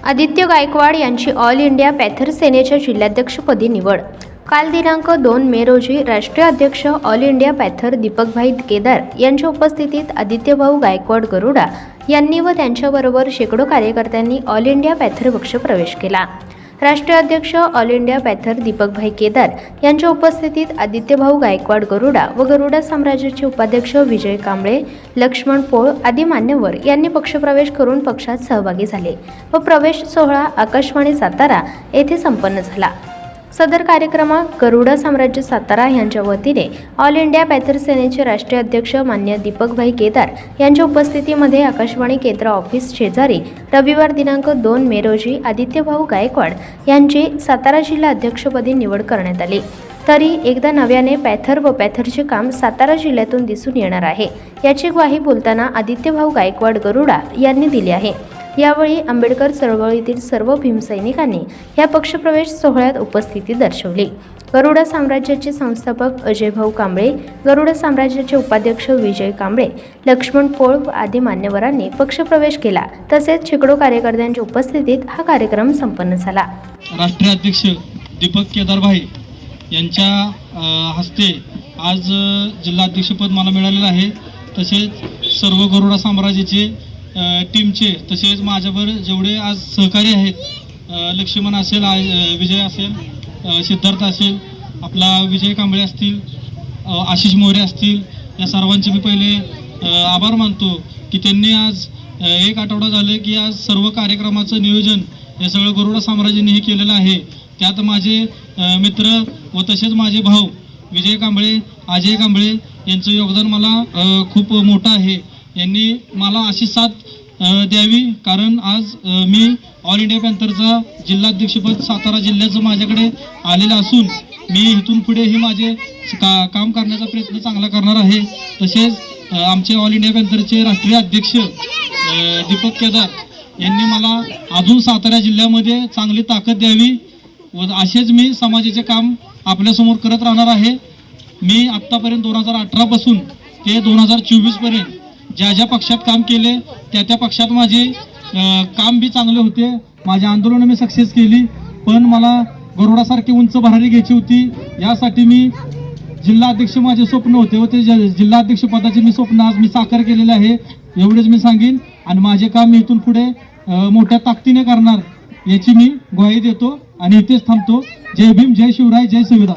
आदित्य गायकवाड यांची all India Panther सेनेच्या जिल्हाध्यक्षपदी निवड। काल दिनांक 2 मे रोजी राष्ट्रीय अध्यक्ष ऑल इंडिया पॅथर दीपकभाई केदार यांच्या उपस्थितीत आदित्यभाऊ गायकवाड गरुडा यांनी व त्यांच्याबरोबर शेकडो कार्यकर्त्यांनी ऑल इंडिया पॅथर पक्ष प्रवेश केला। राष्ट्रीय अध्यक्ष ऑल इंडिया पॅथर दीपकभाई केदार यांच्या उपस्थितीत आदित्यभाऊ गायकवाड गरुडा व गरुडा साम्राज्याचे उपाध्यक्ष विजय कांबळे, लक्ष्मण पोळ आदी मान्यवर यांनी पक्षप्रवेश करून पक्षात सहभागी झाले व प्रवेश सोहळा आकाशवाणी सातारा येथे संपन्न झाला। सदर कार्यक्रमात गरुडा साम्राज्य सातारा यांच्या वतीने ऑल इंडिया पॅथर सेनेचे राष्ट्रीय अध्यक्ष मान्य दीपकभाई केदार यांच्या उपस्थितीमध्ये आकाशवाणी केंद्र ऑफिस शेजारी रविवार दिनांक 2 मे रोजी आदित्यभाऊ गायकवाड यांची सातारा जिल्हा अध्यक्षपदी निवड करण्यात आली। तरी एकदा नव्याने पॅथर व पॅथरचे काम सातारा जिल्ह्यातून दिसून येणार आहे याची ग्वाही बोलताना आदित्यभाऊ गायकवाड गरुडा यांनी दिली आहे। यावेळी आंबेडकर चळवळीतील सर्व भीमसैनिकांनी या पक्षप्रवेश सोहळ्यात उपस्थिती दर्शवली। गरुडा साम्राज्याचे संस्थापक अजयभाऊ कांबळे, गरुडा साम्राज्याचे उपाध्यक्ष विजय कांबळे, लक्ष्मण पोळ आदी मान्यवरांनी पक्षप्रवेश केला। तसेच शेकडो कार्यकर्त्यांच्या उपस्थितीत हा कार्यक्रम संपन्न झाला। राष्ट्रीय अध्यक्ष दीपक केदारभाई यांच्या हस्ते आज जिल्हाध्यक्षपद मला मिळालेलं आहे। तसेच सर्व गरुडा साम्राज्याचे टीमचे तसेच माझ्यावर जेवढे आज सहकारी आहेत, लक्ष्मण असेल, विजय असेल, सिद्धार्थ असेल, आपला विजय कांबळे असतील, आशिष मोरे असतील, या सर्वांचे मी पहिले आभार मानतो की त्यांनी आज एक आठवडा झाले की आज सर्व कार्यक्रमाचं नियोजन हे सगळं गरुडा साम्राज्याने हे केलेलं आहे। त्यात माझे मित्र व तसेच माझे भाऊ विजय कांबळे, अजय कांबळे यांचं योगदान मला खूप मोठं आहे। यांनी मला अशी साथ द्यावी, कारण आज मी ऑल इंडिया पॅथरचा जिल्हाध्यक्षपद सातारा जिल्ह्याचं माझ्याकडे आलेलं असून मी इथून पुढेही माझे काम करण्याचा प्रयत्न चांगला करणार आहे। तसेच आमचे ऑल इंडिया पॅथरचे राष्ट्रीय अध्यक्ष दीपक केदार यांनी मला अजून सातारा जिल्ह्यामध्ये चांगली ताकद द्यावी व असेच मी समाजाचे काम आपल्यासमोर करत राहणार आहे। मी आत्तापर्यंत 2018 पासून ते 2024 पर्यंत ज्या ज्या पक्षात काम केले त्या पक्षात माझे काम बी चांगले होते, माझे आंदोलन मी सक्सेस केली। पण मला गरुडासारखी उंच भरारी घ्यायची होती, यासाठी मी जिल्हा अध्यक्ष माझे स्वप्न होते व ते जिल्हा अध्यक्ष पदाचे मी स्वप्न आज मी साकार केलेले आहे। एवढेच मी सांगेन आणि माझे काम मी इथून पुढे मोठ्या ताकदीने करणार याची मी ग्वाही देतो आणि इथेच थांबतो। जय भीम, जय शिवराय, जय संविधान।